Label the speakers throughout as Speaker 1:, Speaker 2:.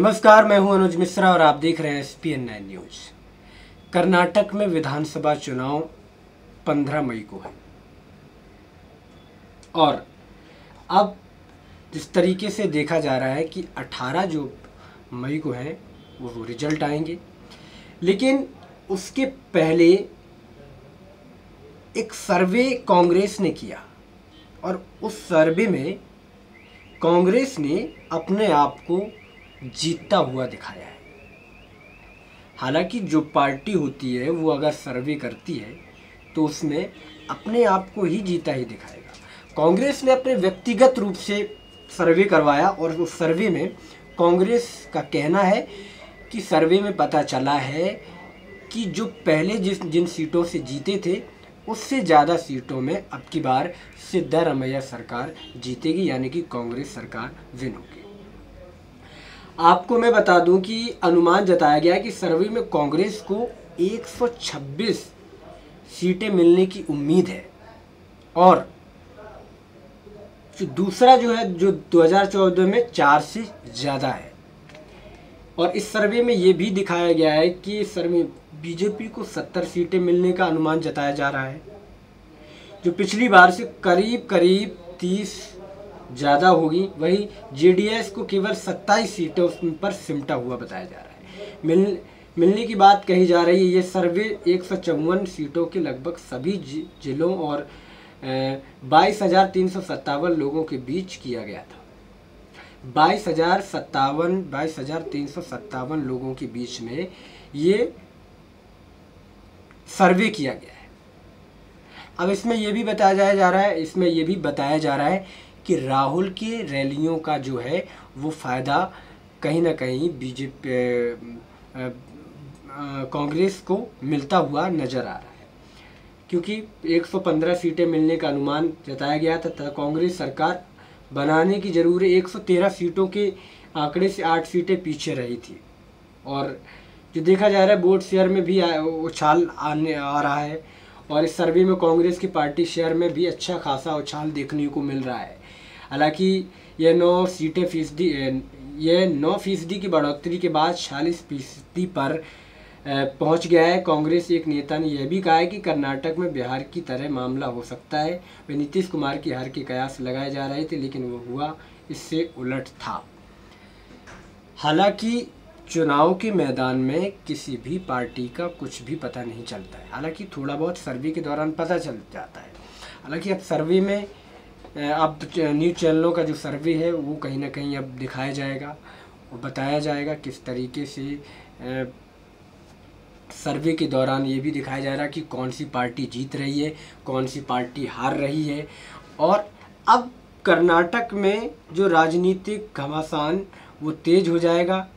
Speaker 1: नमस्कार, मैं हूं अनुज मिश्रा और आप देख रहे हैं SPN9 न्यूज। कर्नाटक में विधानसभा चुनाव 15 मई को है और अब जिस तरीके से देखा जा रहा है कि 18 जो मई को है वो रिजल्ट आएंगे, लेकिन उसके पहले एक सर्वे कांग्रेस ने किया और उस सर्वे में कांग्रेस ने अपने आप को जीतता हुआ दिखाया है। हालांकि जो पार्टी होती है वो अगर सर्वे करती है तो उसमें अपने आप को ही जीता ही दिखाएगा। कांग्रेस ने अपने व्यक्तिगत रूप से सर्वे करवाया और उस सर्वे में कांग्रेस का कहना है कि सर्वे में पता चला है कि जो पहले जिन सीटों से जीते थे उससे ज़्यादा सीटों में अब की बार सिद्धारमैया सरकार जीतेगी, यानी कि कांग्रेस सरकार विन होगी। आपको मैं बता दूं कि अनुमान जताया गया है कि सर्वे में कांग्रेस को 126 सीटें मिलने की उम्मीद है और जो दूसरा जो 2014 में 4 से ज़्यादा है। और इस सर्वे में ये भी दिखाया गया है कि इस सर्वे में बीजेपी को 70 सीटें मिलने का अनुमान जताया जा रहा है, जो पिछली बार से करीब 30 ज़्यादा होगी। वहीं जेडीएस को केवल 27 सीटों पर सिमटा हुआ बताया जा रहा है। मिलने की बात कही जा रही है। ये सर्वे 154 सीटों के लगभग सभी जिलों और 22,357 लोगों के बीच किया गया था। 22,357 लोगों के बीच में ये सर्वे किया गया है। अब इसमें ये भी बताया जा रहा है कि राहुल की रैलियों का जो है वो फ़ायदा कहीं ना कहीं बीजेपी कांग्रेस को मिलता हुआ नज़र आ रहा है, क्योंकि 115 सीटें मिलने का अनुमान जताया गया था। कांग्रेस सरकार बनाने की जरूर 113 सीटों के आंकड़े से 8 सीटें पीछे रही थी और जो देखा जा रहा है वोट शेयर में भी उछाल आ रहा है और इस सर्वे में कांग्रेस की पार्टी शेयर में भी अच्छा खासा उछाल देखने को मिल रहा है। हालांकि यह 9% की बढ़ोतरी के बाद 46% पर पहुंच गया है। कांग्रेस एक नेता ने यह भी कहा है कि कर्नाटक में बिहार की तरह मामला हो सकता है। वे नीतीश कुमार की हार के कयास लगाए जा रहे थे, लेकिन वो हुआ इससे उलट था। हालांकि चुनाव के मैदान में किसी भी पार्टी का कुछ भी पता नहीं चलता है। हालांकि थोड़ा बहुत सर्वे के दौरान पता चल जाता है। हालांकि अब सर्वे में अब न्यूज़ चैनलों का जो सर्वे है वो कहीं ना कहीं अब दिखाया जाएगा और बताया जाएगा किस तरीके से सर्वे के दौरान ये भी दिखाया जा रहा है कि कौन सी पार्टी जीत रही है, कौन सी पार्टी हार रही है। और अब कर्नाटक में जो राजनीतिक घमासान वो तेज हो जाएगा।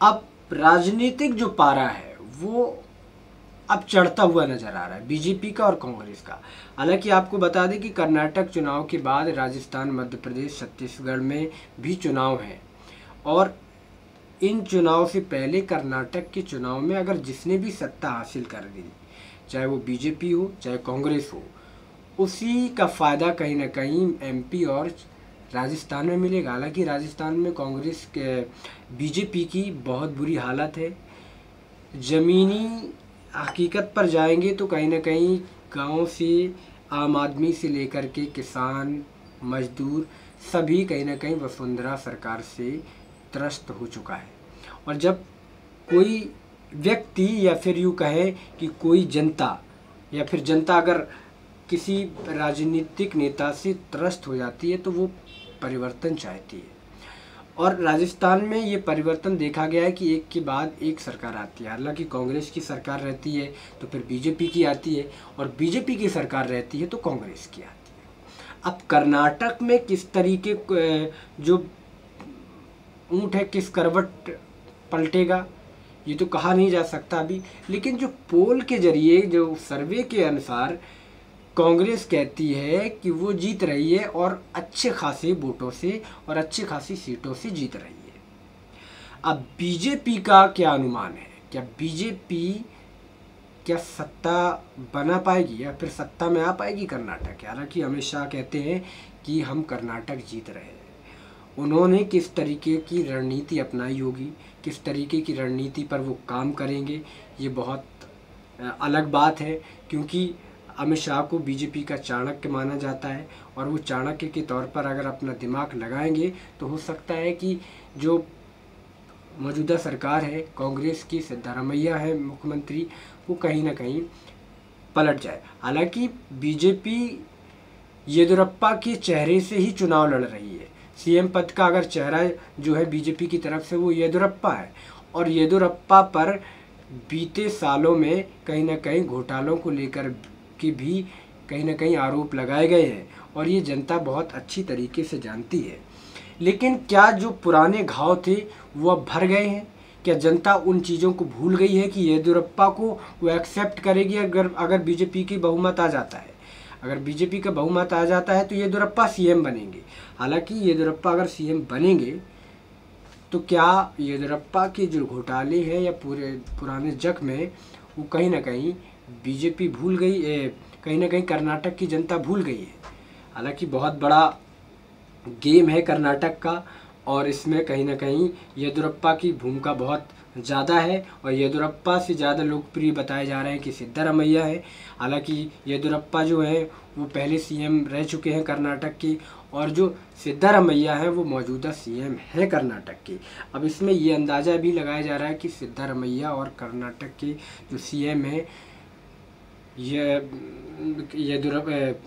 Speaker 1: अब राजनीतिक जो पारा है वो अब चढ़ता हुआ नजर आ रहा है बीजेपी का और कांग्रेस का। हालांकि आपको बता दें कि कर्नाटक चुनाव के बाद राजस्थान, मध्य प्रदेश, छत्तीसगढ़ में भी चुनाव हैं और इन चुनाव से पहले कर्नाटक के चुनाव में अगर जिसने भी सत्ता हासिल कर ली, चाहे वो बीजेपी हो चाहे कांग्रेस हो, उसी का फ़ायदा कहीं ना कहीं MP और राजस्थान में मिलेगा। हालांकि राजस्थान में कांग्रेस के बीजेपी की बहुत बुरी हालत है। ज़मीनी हकीकत पर जाएंगे तो कहीं ना कहीं गांव से आम आदमी से लेकर के किसान, मजदूर सभी कहीं ना कहीं वसुंधरा सरकार से त्रस्त हो चुका है। और जब कोई व्यक्ति या फिर यूँ कहें कि कोई जनता या फिर जनता अगर किसी राजनीतिक नेता से त्रस्त हो जाती है तो वो परिवर्तन चाहती है। और राजस्थान में ये परिवर्तन देखा गया है कि एक के बाद एक सरकार आती है। हालांकि कांग्रेस की सरकार रहती है तो फिर बीजेपी की आती है और बीजेपी की सरकार रहती है तो कांग्रेस की आती है। अब कर्नाटक में किस तरीके जो ऊँट है किस करवट पलटेगा ये तो कहा नहीं जा सकता अभी, लेकिन जो पोल के जरिए जो सर्वे के अनुसार कांग्रेस कहती है कि वो जीत रही है और अच्छे खासे वोटों से और अच्छे खासी सीटों से जीत रही है। अब बीजेपी का क्या अनुमान है? क्या बीजेपी सत्ता बना पाएगी या फिर सत्ता में आ पाएगी कर्नाटक? हालांकि अमित शाह कहते हैं कि हम कर्नाटक जीत रहे हैं उन्होंने किस तरीके की रणनीति अपनाई होगी, किस तरीके की रणनीति पर वो काम करेंगे, ये बहुत अलग बात है। क्योंकि अमित शाह को बीजेपी का चाणक्य माना जाता है और वो चाणक्य के तौर पर अगर अपना दिमाग लगाएंगे तो हो सकता है कि जो मौजूदा सरकार है कांग्रेस की, सिद्धारमैया है मुख्यमंत्री, वो कहीं ना कहीं पलट जाए। हालांकि बीजेपी येदियुरप्पा के चेहरे से ही चुनाव लड़ रही है। सीएम पद का अगर चेहरा जो है बीजेपी की तरफ से वो येदियुरप्पा है, और येदियुरप्पा पर बीते सालों में कहीं ना कहीं घोटालों को लेकर के भी कहीं ना कहीं आरोप लगाए गए हैं और ये जनता बहुत अच्छी तरीके से जानती है। लेकिन क्या जो पुराने घाव थे वो अब भर गए हैं? क्या जनता उन चीज़ों को भूल गई है कि येदियुरप्पा को वो एक्सेप्ट करेगी अगर बीजेपी की बहुमत आ जाता है? अगर बीजेपी का बहुमत आ जाता है तो येदियुरप्पा सीएम बनेंगे। हालांकि येदियुरप्पा अगर सीएम बनेंगे तो क्या येदियुरप्पा के जो घोटाले हैं या पुराने जख्म में वो कहीं ना कहीं बीजेपी भूल गई, कहीं ना कहीं कर्नाटक की जनता भूल गई है। हालांकि बहुत बड़ा गेम है कर्नाटक का और इसमें कहीं ना कहीं येदियुरप्पा की भूमिका बहुत ज़्यादा है और येदियुरप्पा से ज़्यादा लोकप्रिय बताए जा रहे हैं कि सिद्धारमैया है। हालांकि येदियुरप्पा जो है वो पहले सीएम रह चुके हैं कर्नाटक के और जो सिद्धारमैया है वो मौजूदा सीएम है कर्नाटक के। अब इसमें ये अंदाज़ा भी लगाया जा रहा है कि सिद्धारमैया और कर्नाटक के जो सीएम है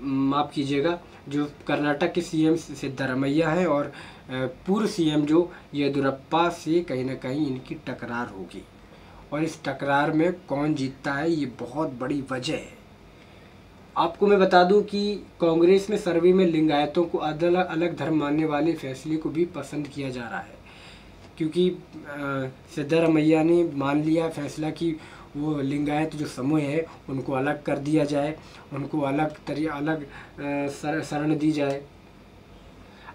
Speaker 1: माफ़ कीजिएगा, जो कर्नाटक के सीएम सिद्धारमैया है और पूर्व सीएम जो येदियुरप्पा से कहीं ना कहीं इनकी टकरार होगी और इस टकरार में कौन जीतता है ये बहुत बड़ी वजह है। आपको मैं बता दूं कि कांग्रेस में सर्वे में लिंगायतों को अलग अलग धर्म मानने वाले फैसले को भी पसंद किया जा रहा है, क्योंकि सिद्धारमैया ने मान लिया फैसला कि वो लिंगायत जो समूह है उनको अलग कर दिया जाए, उनको अलग शरण दी जाए।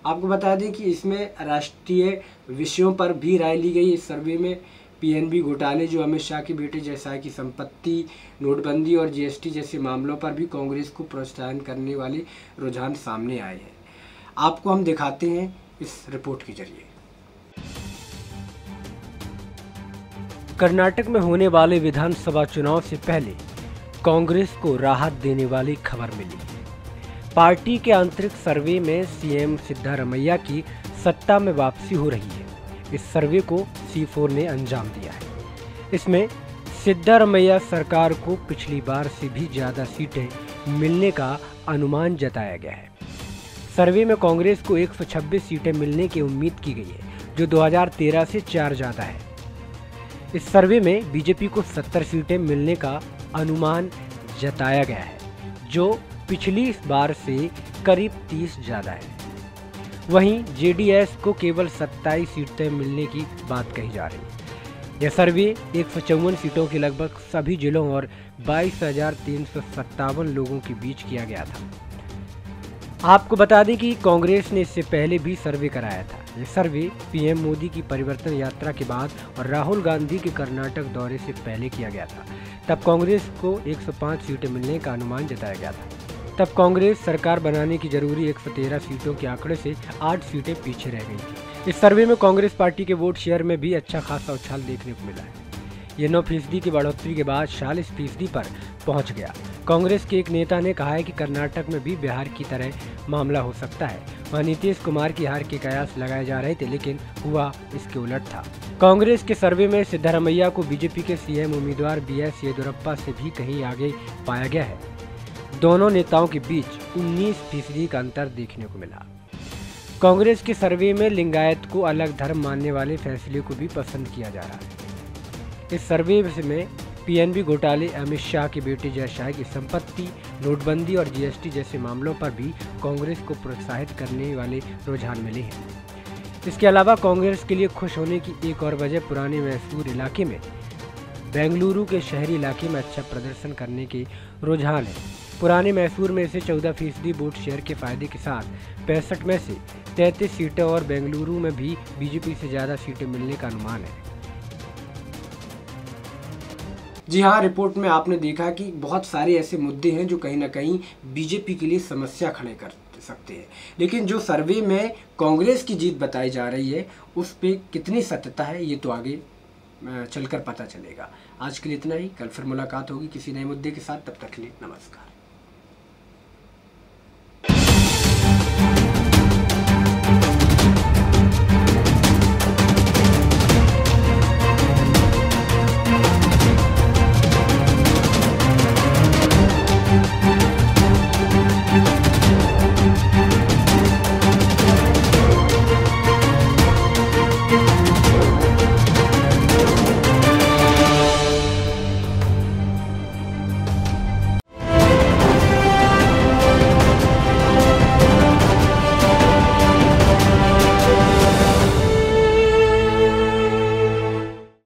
Speaker 1: आपको बता दें कि इसमें राष्ट्रीय विषयों पर भी राय ली गई। इस सर्वे में पीएनबी घोटाले, जो अमित शाह के बेटे जयशाह की संपत्ति, नोटबंदी और जीएसटी जैसे मामलों पर भी कांग्रेस को प्रोत्साहन करने वाले रुझान सामने आए हैं। आपको हम दिखाते हैं इस रिपोर्ट के जरिए।
Speaker 2: कर्नाटक में होने वाले विधानसभा चुनाव से पहले कांग्रेस को राहत देने वाली खबर मिली। पार्टी के आंतरिक सर्वे में सीएम सिद्धारमैया की सत्ता में वापसी हो रही है। इस सर्वे को C4 ने अंजाम दिया है। इसमें सिद्धारमैया सरकार को पिछली बार से भी ज्यादा सीटें मिलने का अनुमान जताया गया है। सर्वे में कांग्रेस को 126 सीटें मिलने की उम्मीद की गई है, जो 2013 से 4 ज्यादा है। इस सर्वे में बीजेपी को 70 सीटें मिलने का अनुमान जताया गया है, जो पिछली बार से करीब 30 ज्यादा है। वहीं जेडीएस को केवल 27 सीटें मिलने की बात कही जा रही है। यह सर्वे 154 सीटों के लगभग सभी जिलों और 22,357 लोगों के बीच किया गया था। आपको बता दें कि कांग्रेस ने इससे पहले भी सर्वे कराया था। यह सर्वे पीएम मोदी की परिवर्तन यात्रा के बाद और राहुल गांधी के कर्नाटक दौरे से पहले किया गया था। तब कांग्रेस को 105 सीटें मिलने का अनुमान जताया गया था। तब कांग्रेस सरकार बनाने की जरूरी 113 सीटों के आंकड़े से 8 सीटें पीछे रह गई थी। इस सर्वे में कांग्रेस पार्टी के वोट शेयर में भी अच्छा खासा उछाल देखने को मिला है। ये 9% की बढ़ोतरी के बाद 46% पर पहुंच गया। कांग्रेस के एक नेता ने कहा है कि कर्नाटक में भी बिहार की तरह मामला हो सकता है। वहाँ नीतीश कुमार की हार के कयास लगाए जा रहे थे, लेकिन हुआ इसके उलट था। कांग्रेस के सर्वे में सिद्धारमैया को बीजेपी के सीएम उम्मीदवार BS येदियुरप्पा से भी कहीं आगे पाया गया है। दोनों नेताओं के बीच 19% का अंतर देखने को मिला। कांग्रेस के सर्वे में लिंगायत को अलग धर्म मानने वाले फैसले को भी पसंद किया जा रहा है। इस सर्वे में पीएनबी घोटाले, अमित शाह के बेटे जयशाह की संपत्ति, नोटबंदी और जीएसटी जैसे मामलों पर भी कांग्रेस को प्रोत्साहित करने वाले रुझान मिले हैं। इसके अलावा कांग्रेस के लिए खुश होने की एक और वजह पुराने मैसूर इलाके में बेंगलुरु के शहरी इलाके में अच्छा प्रदर्शन करने के रुझान है। पुराने मैसूर में से 14% वोट शेयर के फायदे के साथ 65 में से 33 सीटें और बेंगलुरु में भी बीजेपी से ज़्यादा सीटें मिलने का अनुमान है।
Speaker 1: जी हाँ, रिपोर्ट में आपने देखा कि बहुत सारे ऐसे मुद्दे हैं जो कहीं ना कहीं बीजेपी के लिए समस्या खड़े कर सकते हैं, लेकिन जो सर्वे में कांग्रेस की जीत बताई जा रही है उस पर कितनी सत्यता है ये तो आगे चलकर पता चलेगा। आज के लिए इतना ही, कल फिर मुलाकात होगी किसी नए मुद्दे के साथ, तब तक के लिए नमस्कार।